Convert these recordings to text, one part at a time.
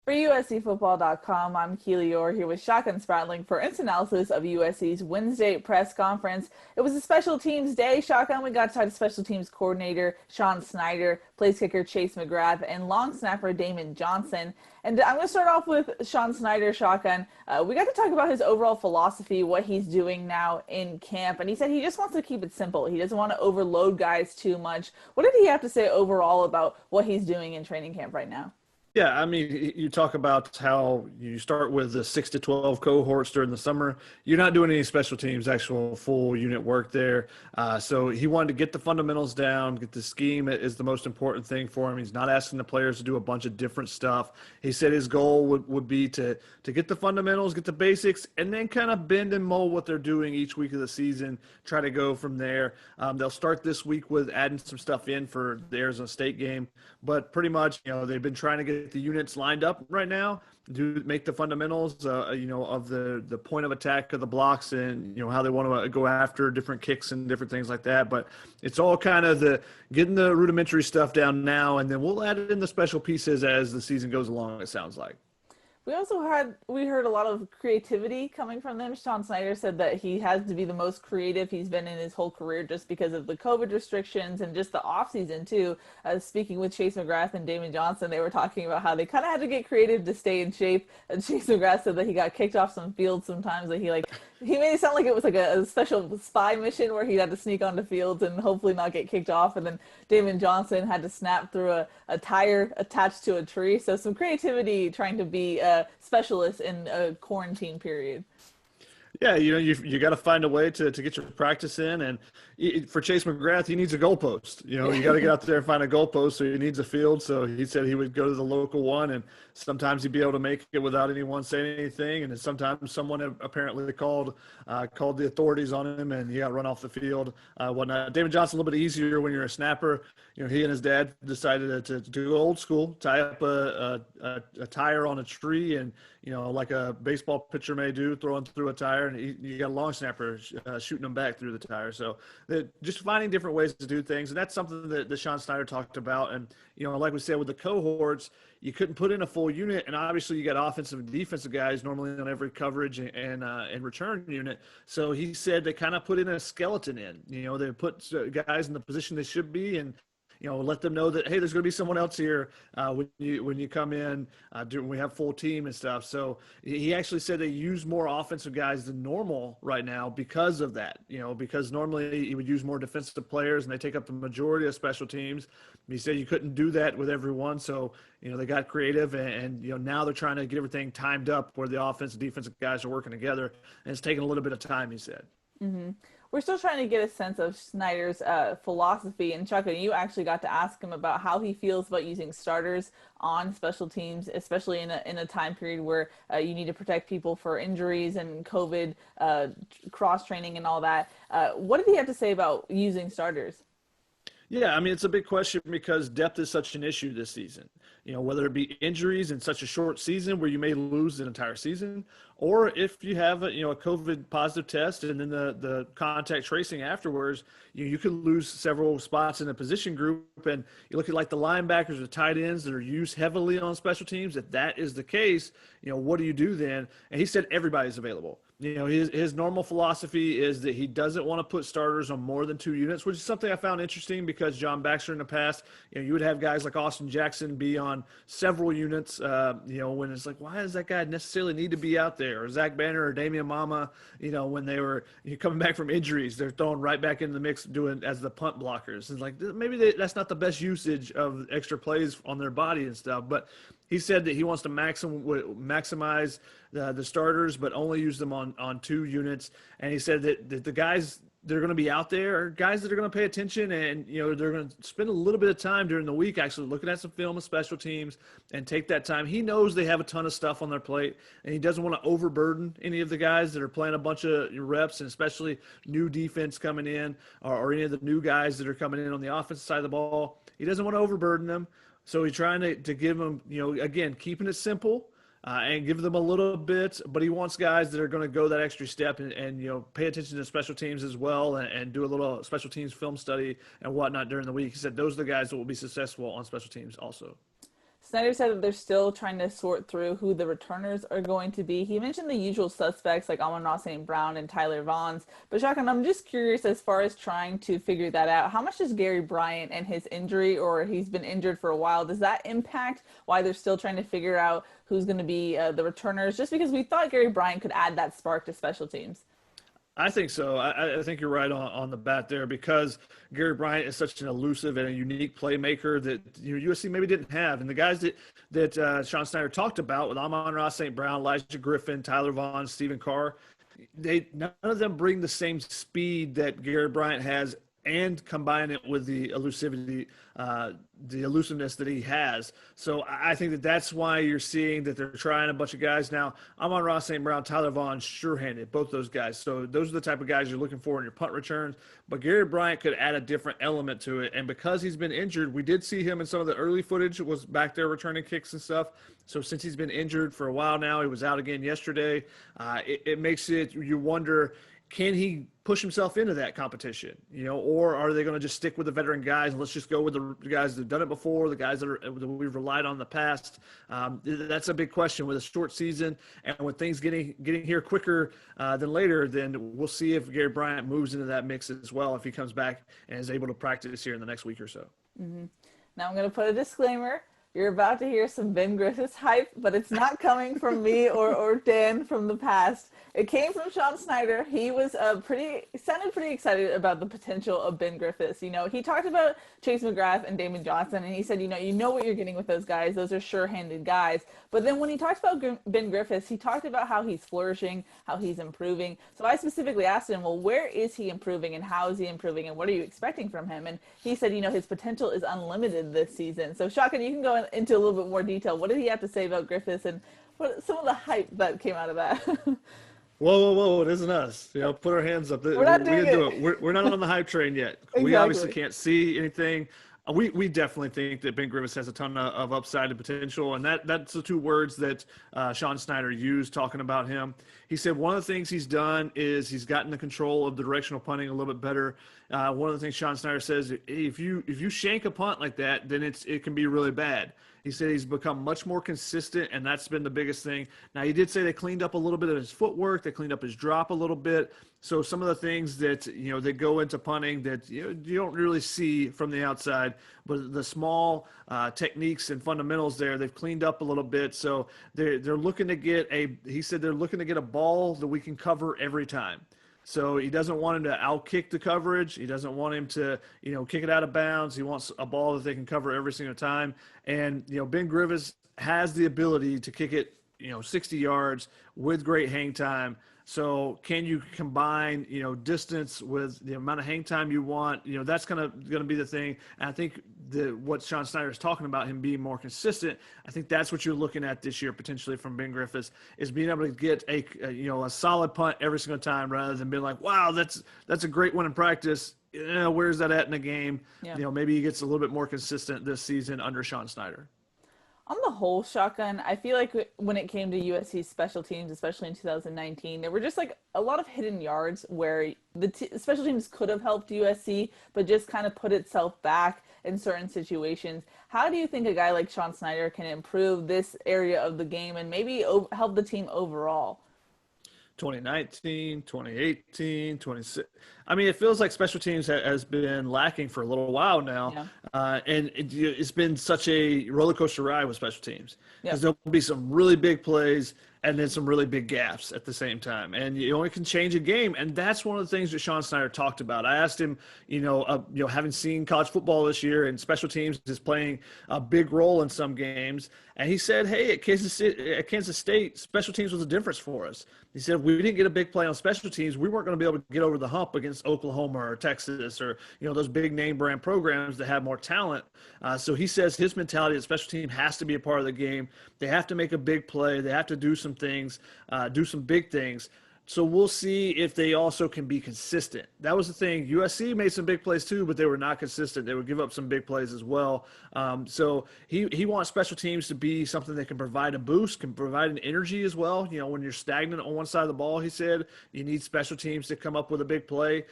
For USCFootball.com, I'm Keely Eure here with Shotgun Spratling for instant analysis of USC's Wednesday press conference. It was a special teams day, Shotgun. We got to talk to special teams coordinator Sean Snyder, place kicker Chase McGrath, and long snapper Damon Johnson. And I'm going to start off with Sean Snyder, Shotgun. We got to talk about his overall philosophy, what he's doing now in camp. And he said he just wants to keep it simple. He doesn't want to overload guys too much. What did he have to say overall about what he's doing in training camp right now? Yeah, I mean, you talk about how you start with the 6 to 12 cohorts during the summer. You're not doing any special teams, actual full unit work there. So he wanted to get the fundamentals down, get the scheme is the most important thing for him. He's not asking the players to do a bunch of different stuff. He said his goal would be to get the fundamentals, get the basics, and then kind of bend and mold what they're doing each week of the season, try to go from there. They'll start this week with adding some stuff in for the Arizona State game, but pretty much, they've been trying to get the units lined up right now, make the fundamentals, of the point of attack of the blocks and, how they want to go after different kicks and different things like that. But it's all kind of getting the rudimentary stuff down now, and then we'll add in the special pieces as the season goes along, it sounds like. We heard a lot of creativity coming from them. Sean Snyder said that he has to be the most creative he's been in his whole career just because of the COVID restrictions and just the off season too. Speaking with Chase McGrath and Damon Johnson, they were talking about how they kind of had to get creative to stay in shape. And Chase McGrath said that he got kicked off some fields sometimes. That he made it sound like it was like a special spy mission where he had to sneak onto fields and hopefully not get kicked off. And then Damon Johnson had to snap through a tire attached to a tree. So some creativity trying to be specialist in a quarantine period. Yeah, you got to find a way to get your practice in, and for Chase McGrath, he needs a goalpost. You got to get out there and find a goalpost, so he needs a field. So he said he would go to the local one, and sometimes he'd be able to make it without anyone saying anything, and then sometimes someone apparently called the authorities on him, and he got run off the field, whatnot. David Johnson, a little bit easier when you're a snapper. He and his dad decided to go old school, tie up a tire on a tree, and like a baseball pitcher may do, throwing through a tire, and you got a long snapper shooting them back through the tire. So just finding different ways to do things, and that's something that Sean Snyder talked about. And like we said with the cohorts, you couldn't put in a full unit, and obviously you got offensive and defensive guys normally on every coverage and return unit. So he said they kind of put in a skeleton in. They put guys in the position they should be, and let them know that, hey, there's going to be someone else here when you come in, when we have full team and stuff. So he actually said they use more offensive guys than normal right now because of that, because normally he would use more defensive players and they take up the majority of special teams. He said you couldn't do that with everyone. So, they got creative and now they're trying to get everything timed up where the offense and defensive guys are working together. And it's taking a little bit of time, he said. Mm-hmm. We're still trying to get a sense of Snyder's philosophy. And Chuck, you actually got to ask him about how he feels about using starters on special teams, especially in a time period where you need to protect people for injuries and COVID, cross training and all that. What did he have to say about using starters? Yeah, I mean, it's a big question because depth is such an issue this season. Whether it be injuries in such a short season where you may lose an entire season, or if you have a COVID positive test and then the contact tracing afterwards, you could lose several spots in the position group. And you look at like the linebackers or tight ends that are used heavily on special teams. If that is the case, what do you do then? And he said everybody's available. His normal philosophy is that he doesn't want to put starters on more than 2 units, which is something I found interesting because John Baxter in the past, you would have guys like Austin Jackson be on several units, when it's like, why does that guy necessarily need to be out there? Or Zach Banner or Damian Mama, when they were coming back from injuries, they're thrown right back into the mix doing as the punt blockers. And like, maybe that's not the best usage of extra plays on their body and stuff, but he said that he wants to maximize the starters, but only use them on 2 units. And he said that the guys that are going to be out there are guys that are going to pay attention and, they're going to spend a little bit of time during the week actually looking at some film of special teams and take that time. He knows they have a ton of stuff on their plate, and he doesn't want to overburden any of the guys that are playing a bunch of reps, and especially new defense coming in or any of the new guys that are coming in on the offensive side of the ball. He doesn't want to overburden them. So he's trying to give them, again, keeping it simple and give them a little bit, but he wants guys that are going to go that extra step and pay attention to special teams as well and do a little special teams film study and whatnot during the week. He said those are the guys that will be successful on special teams also. Snyder said that they're still trying to sort through who the returners are going to be. He mentioned the usual suspects like Amon-Ra St. Brown and Tyler Vaughns. But Shotgun, I'm just curious as far as trying to figure that out. How much does Gary Bryant and his injury, or he's been injured for a while, does that impact why they're still trying to figure out who's going to be the returners? Just because we thought Gary Bryant could add that spark to special teams. I think so. I think you're right on the bat there because Gary Bryant is such an elusive and a unique playmaker that USC maybe didn't have. And the guys that Sean Snyder talked about with Amon-Ra St. Brown, Elijah Griffin, Tyler Vaughn, Stephen Carr, none of them bring the same speed that Gary Bryant has and combine it with the elusiveness that he has. So I think that's why you're seeing that they're trying a bunch of guys. Now, Amon-Ra St. Brown, Tyler Vaughn, sure-handed, both those guys. So those are the type of guys you're looking for in your punt returns. But Gary Bryant could add a different element to it. And because he's been injured, we did see him in some of the early footage, was back there returning kicks and stuff. So since he's been injured for a while now, he was out again yesterday, it makes it, you wonder, can he push himself into that competition, or are they going to just stick with the veteran guys and let's just go with the guys that have done it before, the guys that we've relied on in the past? That's a big question with a short season and with things getting here quicker than later. Then we'll see if Gary Bryant moves into that mix as well if he comes back and is able to practice here in the next week or so. Mm-hmm. Now I'm going to put a disclaimer. You're about to hear some Ben Griffiths hype, but it's not coming from me or Dan from the past. It came from Sean Snyder. He was sounded pretty excited about the potential of Ben Griffiths. He talked about Chase McGrath and Damon Johnson, and he said, you know what you're getting with those guys. Those are sure-handed guys. But then when he talked about Ben Griffiths, he talked about how he's flourishing, how he's improving. So I specifically asked him, well, where is he improving and how is he improving and what are you expecting from him? And he said, his potential is unlimited this season. So Shotgun, you can go into a little bit more detail. What did he have to say about Griffiths and what some of the hype that came out of that? Whoa! It isn't us. Put our hands up. We're not doing it. We're not on the hype train yet. Exactly. We obviously can't see anything. We definitely think that Ben Griffiths has a ton of upside and potential, and that's the two words that Sean Snyder used talking about him. He said one of the things he's done is he's gotten the control of the directional punting a little bit better. One of the things Sean Snyder says, if you shank a punt like that, then it can be really bad. He said he's become much more consistent, and that's been the biggest thing. Now, he did say they cleaned up a little bit of his footwork. They cleaned up his drop a little bit. So some of the things that, that go into punting that you don't really see from the outside, but the small techniques and fundamentals there, they've cleaned up a little bit. So they're looking to get he said they're looking to get a ball that we can cover every time. So he doesn't want him to outkick the coverage. He doesn't want him to, kick it out of bounds. He wants a ball that they can cover every single time. And, Ben Griffiths has the ability to kick it, 60 yards with great hang time. So can you combine, distance with the amount of hang time you want? That's going to be the thing. And I think what Sean Snyder is talking about, him being more consistent, I think that's what you're looking at this year potentially from Ben Griffiths, is being able to get a solid punt every single time rather than being like, wow, that's a great one in practice. Where's that at in the game? Yeah. Maybe he gets a little bit more consistent this season under Sean Snyder. On the whole, Shotgun, I feel like when it came to USC's special teams, especially in 2019, there were just like a lot of hidden yards where the special teams could have helped USC, but just kind of put itself back in certain situations. How do you think a guy like Sean Snyder can improve this area of the game and maybe help the team overall? 2019, 2018, 26. I mean, it feels like special teams has been lacking for a little while now. Yeah. And it's been such a roller coaster ride with special teams. Because there'll be some really big plays and then some really big gaps at the same time. And you only can change a game. And that's one of the things that Sean Snyder talked about. I asked him, having seen college football this year and special teams is playing a big role in some games. And he said, hey, at Kansas State, special teams was a difference for us. He said, if we didn't get a big play on special teams, we weren't going to be able to get over the hump against Oklahoma or Texas or, those big name brand programs that have more talent. So he says his mentality at special team has to be a part of the game. They have to make a big play. They have to do some things, do some big things. So we'll see if they also can be consistent. That was the thing. USC made some big plays too, but they were not consistent. They would give up some big plays as well. So he wants special teams to be something that can provide a boost, can provide an energy as well. When you're stagnant on one side of the ball, he said, you need special teams to come up with a big play,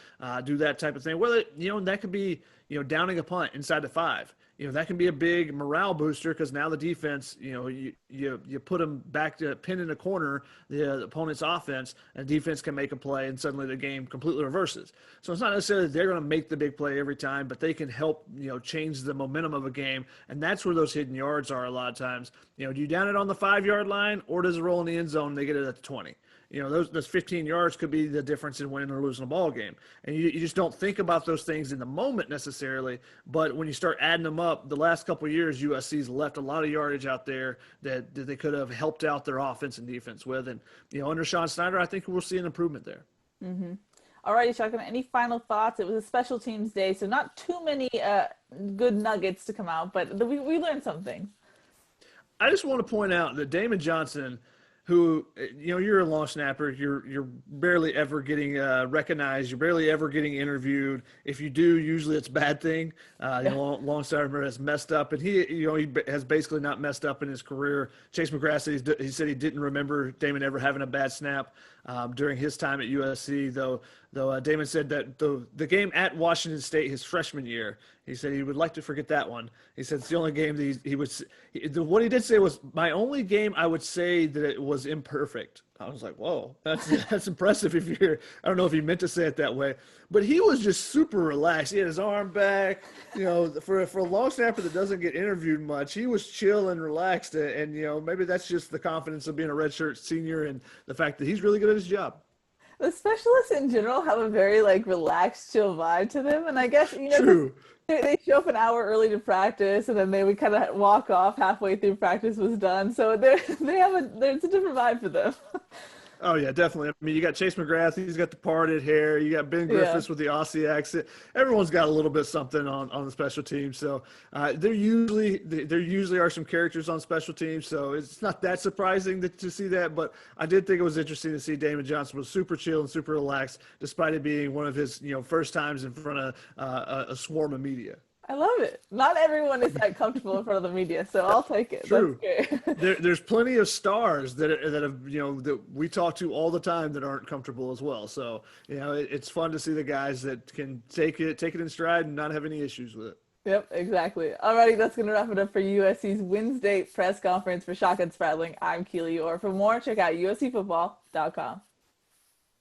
do that type of thing. Whether, that could be, downing a punt inside the 5. that can be a big morale booster because now the defense, you put them back to pin in a corner, the opponent's offense, and defense can make a play, and suddenly the game completely reverses. So it's not necessarily they're going to make the big play every time, but they can help, change the momentum of a game, and that's where those hidden yards are a lot of times. Do you down it on the 5-yard line, or does it roll in the end zone and they get it at the 20? Those 15 yards could be the difference in winning or losing a ball game. And you just don't think about those things in the moment necessarily. But when you start adding them up, the last couple of years, USC's left a lot of yardage out there that they could have helped out their offense and defense with. And, under Sean Snyder, I think we'll see an improvement there. Mm-hmm. All righty, Shotgun, any final thoughts? It was a special teams day, so not too many good nuggets to come out, but we learned something. I just want to point out that Damon Johnson – who, you're a long snapper. You're barely ever getting recognized. You're barely ever getting interviewed. If you do, usually it's a bad thing. Long snapper has messed up, and he has basically not messed up in his career. Chase McGrath said he didn't remember Damon ever having a bad snap during his time at USC, though Damon said that the game at Washington State his freshman year, he said he would like to forget that one. He said it's the only game that he would – what he did say was, my only game I would say that it was imperfect. I was like, whoa, that's impressive if you're – I don't know if he meant to say it that way. But he was just super relaxed. He had his arm back. For a long snapper that doesn't get interviewed much, he was chill and relaxed. And maybe that's just the confidence of being a redshirt senior and the fact that he's really good at his job. The specialists in general have a very relaxed, chill vibe to them, and I guess True. They show up an hour early to practice, and then they would kind of walk off halfway through practice was done. So there's a different vibe for them. Oh, yeah, definitely. I mean, you got Chase McGrath. He's got the parted hair. You got Ben Griffiths with the Aussie accent. Everyone's got a little bit something on the special teams. So there usually are some characters on special teams. So it's not that surprising to see that. But I did think it was interesting to see Damon Johnson was super chill and super relaxed, despite it being one of his first times in front of a swarm of media. I love it. Not everyone is that comfortable in front of the media, so I'll take it. True. That's great. There's plenty of stars that have that we talk to all the time that aren't comfortable as well. So it's fun to see the guys that can take it in stride and not have any issues with it. Yep, exactly. Alrighty, that's going to wrap it up for USC's Wednesday press conference. For Shotgun Spratling, I'm Keely Eure. For more, check out uscfootball.com.